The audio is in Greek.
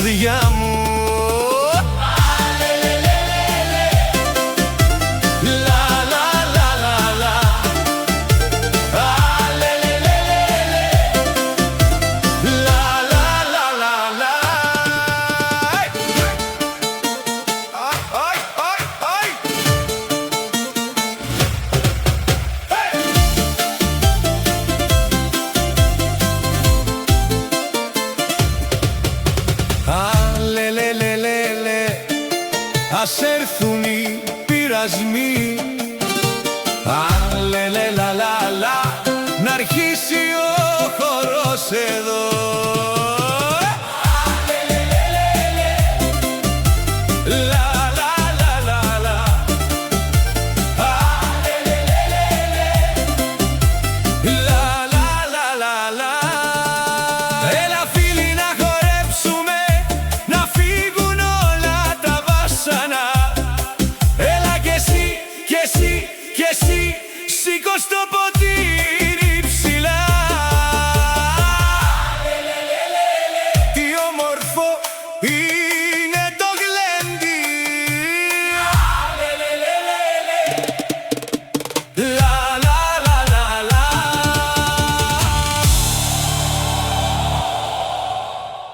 καρδιά μου. Ας έρθουν οι πειρασμοί, αλελελαλαλα, να αρχίσει ο χορός εδώ. Έλα φίλοι να χορέψουμε, να φύγουν όλα τα βάσανα. Έλα κι εσύ, κι εσύ, κι εσύ, σήκω στο ποτήρι ψηλά. Τι όμορφο